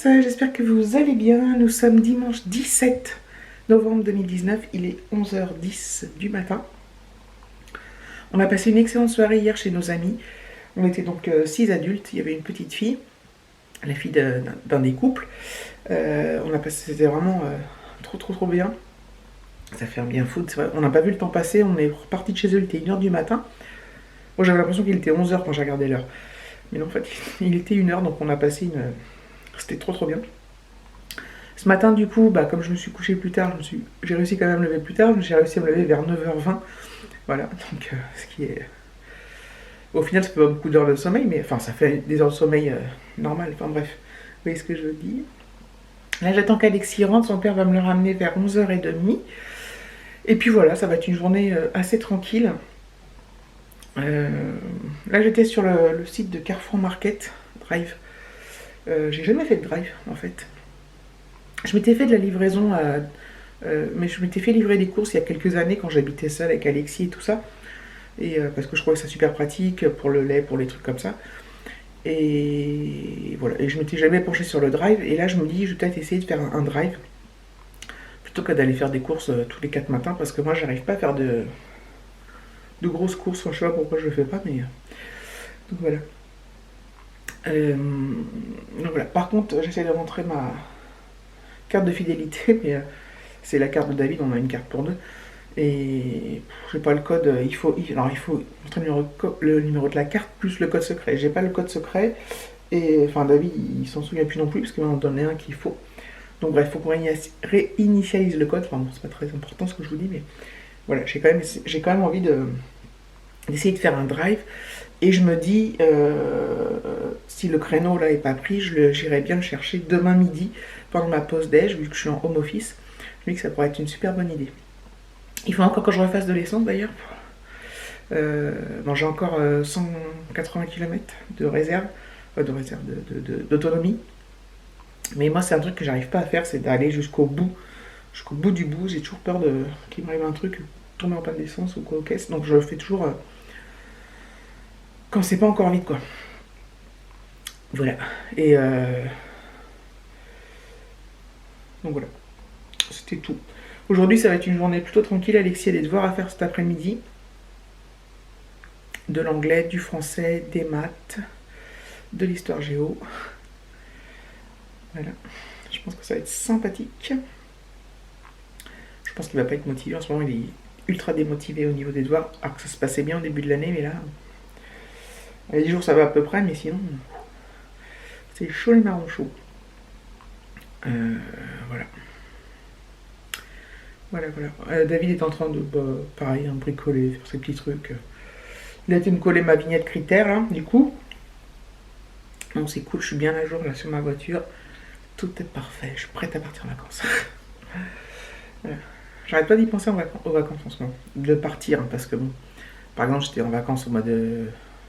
j'espère que vous allez bien. Nous sommes dimanche 17 novembre 2019, il est 11h10 du matin. On a passé une excellente soirée hier chez nos amis. On était donc 6 adultes, il y avait une petite fille, la fille d'un des couples. C'était vraiment trop bien. Ça fait un bien fou, c'est vrai. On n'a pas vu le temps passer, on est reparti de chez eux, il était 1h du matin. Moi j'avais l'impression qu'il était 11h quand j'ai regardé l'heure. Mais non, en fait, il était 1h, donc on a passé une... C'était trop bien. Ce matin, du coup, comme je me suis couché plus tard, j'ai réussi quand même à me lever plus tard. J'ai réussi à me lever vers 9h20. Voilà, donc ce qui est... Au final, ça fait pas beaucoup d'heures de sommeil, mais enfin, ça fait des heures de sommeil normales. Enfin bref, vous voyez ce que je veux dire. Là, j'attends qu'Alexis rentre. Son père va me le ramener vers 11h30. Et puis voilà, ça va être une journée assez tranquille. Là, j'étais sur le site de Carrefour Market Drive. J'ai jamais fait de drive, en fait. Je m'étais fait de la livraison, mais je m'étais fait livrer des courses il y a quelques années quand j'habitais seule avec Alexis et tout ça. Et parce que je trouvais ça super pratique pour le lait, pour les trucs comme ça. Et voilà, et je m'étais jamais penchée sur le drive. Et là, je me dis, je vais peut-être essayer de faire un drive plutôt que d'aller faire des courses tous les 4 matins, parce que moi, j'arrive pas à faire de grosses courses. Enfin, je sais pas pourquoi je le fais pas, mais donc voilà. Donc voilà. Par contre, j'essaie de rentrer ma carte de fidélité, mais c'est la carte de David, on a une carte pour deux. Et j'ai pas le code, il faut montrer le numéro de la carte plus le code secret. J'ai pas le code secret, et enfin David il s'en souvient plus non plus, parce qu'il m'en donnait un qu'il faut. Donc bref, il faut qu'on réinitialise le code. Enfin bon, c'est pas très important ce que je vous dis, mais voilà, j'ai quand même envie d'essayer de faire un drive. Et je me dis, si le créneau là est pas pris, j'irai bien le chercher demain midi pendant ma pause déj, vu que je suis en home office. Je me dis que ça pourrait être une super bonne idée. Il faut encore que je refasse de l'essence d'ailleurs. Bon, j'ai encore 180 km de réserve, d'autonomie. Mais moi, c'est un truc que j'arrive pas à faire, c'est d'aller jusqu'au bout du bout. J'ai toujours peur qu'il m'arrive un truc, tomber en panne d'essence ou quoi aux caisses. Donc je le fais toujours quand c'est pas encore vide, quoi. Voilà. Et donc voilà. C'était tout. Aujourd'hui, ça va être une journée plutôt tranquille. Alexis a des devoirs à faire cet après-midi. De l'anglais, du français, des maths, de l'histoire géo. Voilà. Je pense que ça va être sympathique. Je pense qu'il va pas être motivé. En ce moment, il est ultra démotivé au niveau des devoirs. Alors que ça se passait bien au début de l'année, mais là... Il y a 10 jours, ça va à peu près, mais sinon... C'est chaud les marrons chauds. Voilà. Voilà. David est en train de, pareil, bricoler, faire ses petits trucs. Il a été me coller ma vignette critère, là, du coup. Donc c'est cool, je suis bien à jour, là, sur ma voiture. Tout est parfait, je suis prête à partir en vacances. Voilà. J'arrête pas d'y penser aux vacances en ce moment. De partir, hein, parce que bon... Par exemple, j'étais en vacances au mois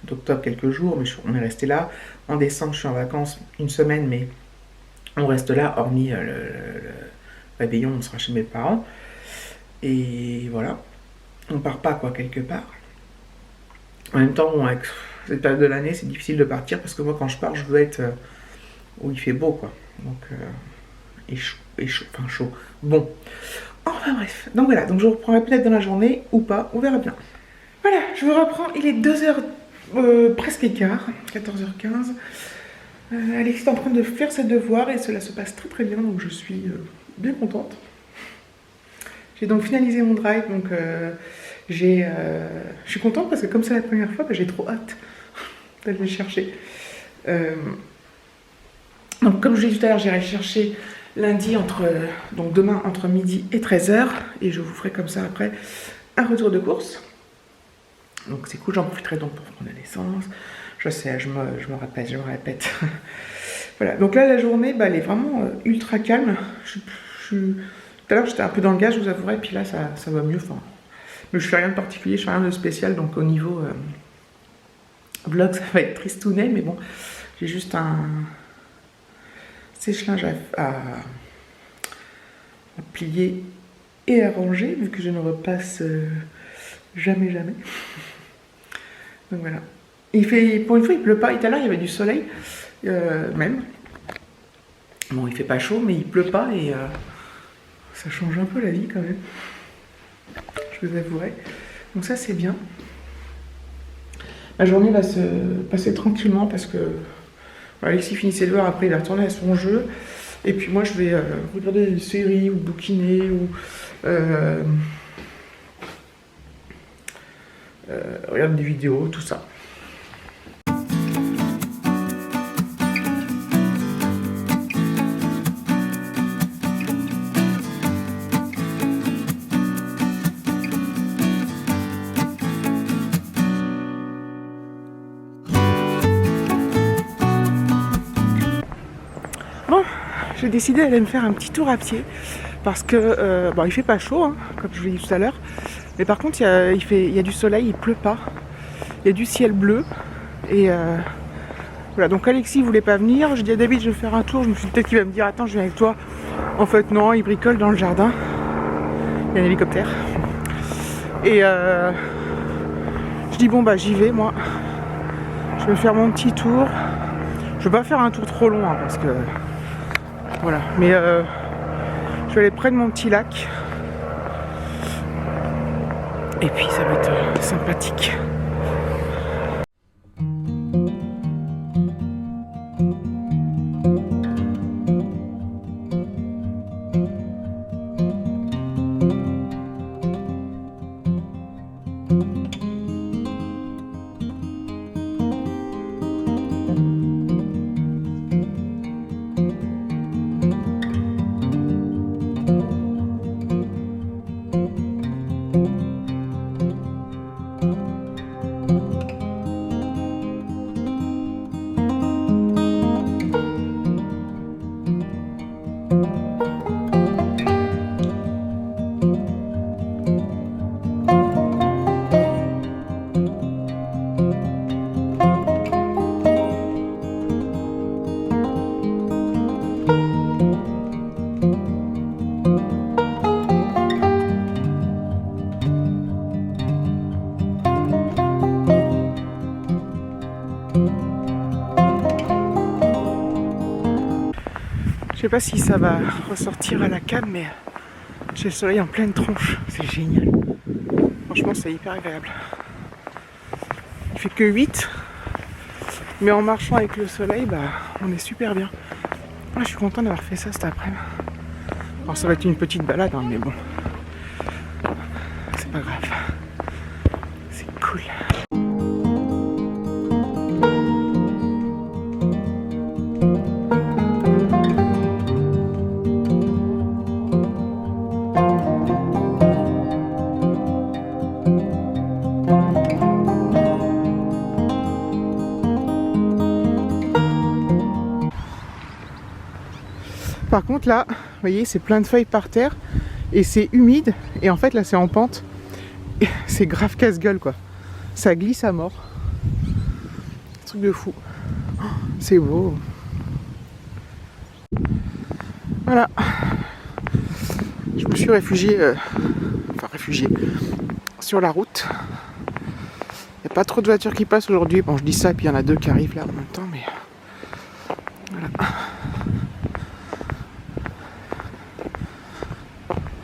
d'octobre quelques jours, mais on est resté là. En décembre, je suis en vacances une semaine, mais on reste là, hormis le réveillon, on sera chez mes parents. Et voilà, on part pas quoi quelque part. En même temps, bon, avec cette période de l'année, c'est difficile de partir, parce que moi, quand je pars, je veux être où il fait beau, quoi. Donc, et chaud. Bon, enfin bref. Donc voilà, donc je reprendrai peut-être dans la journée ou pas, on verra bien. Voilà, je vous reprends, il est 2h presque quart, 14h15. Alexis est en train de faire ses devoirs et cela se passe très bien, donc je suis bien contente. J'ai donc finalisé mon drive, donc je suis contente parce que comme c'est la première fois, j'ai trop hâte d'aller le chercher. Donc comme je l'ai dit tout à l'heure, j'irai le chercher lundi donc demain entre midi et 13h, et je vous ferai comme ça après un retour de course. Donc c'est cool, j'en profiterai donc pour prendre l'essence. Je sais, je me répète. Voilà, donc là la journée, elle est vraiment ultra calme. Tout à l'heure j'étais un peu dans le gaz, je vous avouerai, puis là ça va mieux. Enfin, mais je fais rien de particulier, je fais rien de spécial, donc au niveau vlog ça va être tristounet, mais bon, j'ai juste un sèche-linge à plier et à ranger, vu que je ne repasse jamais. Donc voilà. Pour une fois, il pleut pas. Tout à l'heure, il y avait du soleil, même. Bon, il fait pas chaud, mais il pleut pas et ça change un peu la vie quand même. Je vous avouerai. Donc ça, c'est bien. La journée va se passer tranquillement parce que Alexis finit ses devoirs, après il va retourner à son jeu. Et puis moi, je vais regarder des séries ou bouquiner ou regarder des vidéos, tout ça. Bon, j'ai décidé d'aller me faire un petit tour à pied parce que bon, il fait pas chaud, hein, comme je vous l'ai dit tout à l'heure, mais par contre il y a du soleil, il pleut pas, il y a du ciel bleu et voilà. Donc Alexis voulait pas venir, j'ai dit à David je vais faire un tour, je me suis dit peut-être qu'il va me dire attends je viens avec toi. En fait non, il bricole dans le jardin, il y a un hélicoptère et je dis bon bah j'y vais moi, je vais faire mon petit tour. Je vais pas faire un tour trop long hein, parce que voilà, mais je vais aller près de mon petit lac et puis ça va être sympathique. Je sais pas si ça va ressortir à la cam, mais j'ai le soleil en pleine tronche, c'est génial. Franchement, c'est hyper agréable. Il fait que 8, mais en marchant avec le soleil, bah, on est super bien. Moi, je suis content d'avoir fait ça cet après-midi. Alors, ça va être une petite balade, hein, mais bon, c'est pas grave. C'est cool. Par contre là, vous voyez, c'est plein de feuilles par terre et c'est humide et en fait là c'est en pente. C'est grave casse-gueule quoi. Ça glisse à mort. Truc de fou. Oh, c'est beau. Voilà. Je me suis réfugié, sur la route. Il n'y a pas trop de voitures qui passent aujourd'hui. Bon, je dis ça et puis il y en a deux qui arrivent là en même temps, mais voilà.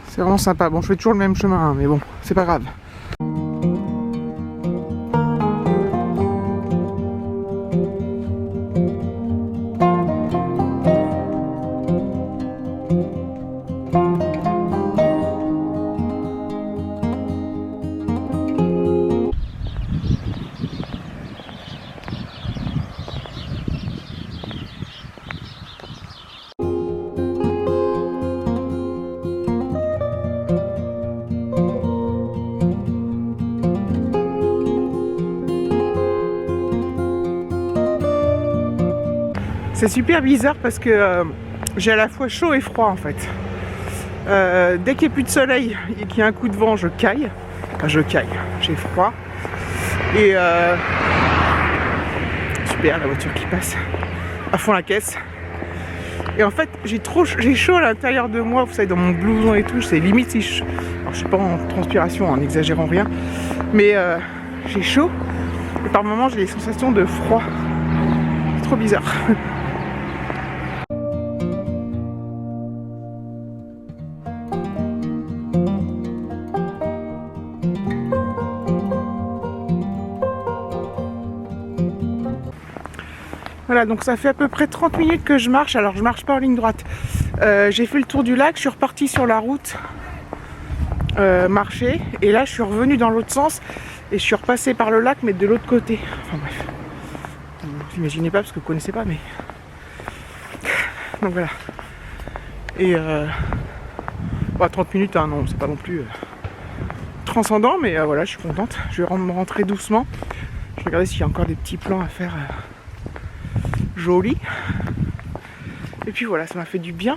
C'est vraiment sympa. Bon, je fais toujours le même chemin, hein, mais bon, c'est pas grave. C'est super bizarre parce que j'ai à la fois chaud et froid en fait. Dès qu'il n'y a plus de soleil et qu'il y a un coup de vent, je caille. Enfin, j'ai froid. Et super, la voiture qui passe à fond la caisse. Et en fait, j'ai chaud à l'intérieur de moi, vous savez, dans mon blouson et tout. C'est limite si je... Alors, je suis pas en transpiration, en n'exagérant rien. Mais j'ai chaud. Et par moments, j'ai des sensations de froid. C'est trop bizarre. Voilà, donc ça fait à peu près 30 minutes que je marche. Alors je marche pas en ligne droite. J'ai fait le tour du lac, je suis repartie sur la route marcher. Et là je suis revenue dans l'autre sens. Et je suis repassée par le lac, mais de l'autre côté. Enfin bref. Vous imaginez pas parce que vous connaissez pas, mais... Donc voilà. Et 30 minutes, hein, non, c'est pas non plus transcendant, mais voilà, je suis contente. Je vais me rentrer doucement. Je vais regarder s'il y a encore des petits plans à faire jolis. Et puis voilà, ça m'a fait du bien.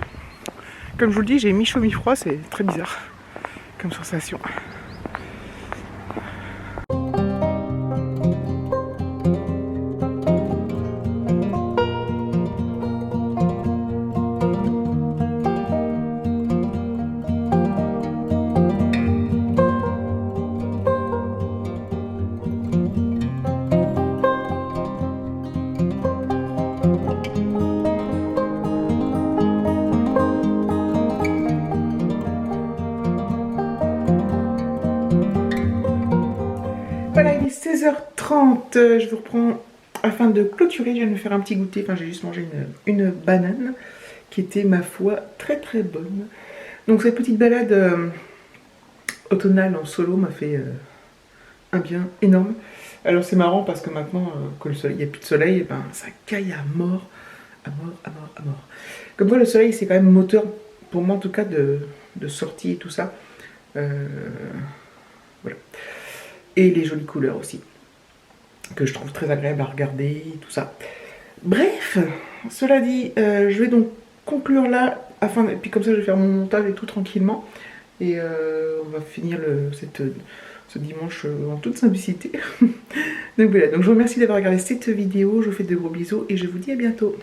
Comme je vous le dis, j'ai mi-chaud, mi-froid, c'est très bizarre comme sensation. Voilà, il est 16h30, je vous reprends afin de clôturer. Je viens de me faire un petit goûter, enfin j'ai juste mangé une banane qui était, ma foi, très très bonne. Donc cette petite balade automnale en solo m'a fait un bien énorme. Alors c'est marrant parce que maintenant que le soleil, il n'y a plus de soleil, et ben, ça caille à mort, à mort, à mort, à mort. Comme quoi le soleil c'est quand même moteur, pour moi en tout cas, de sortie et tout ça. Voilà. Et les jolies couleurs aussi, que je trouve très agréable à regarder, tout ça. Bref, cela dit, je vais donc conclure là, et puis comme ça je vais faire mon montage et tout tranquillement. Et on va finir ce dimanche en toute simplicité. Donc voilà, donc je vous remercie d'avoir regardé cette vidéo, je vous fais de gros bisous et je vous dis à bientôt.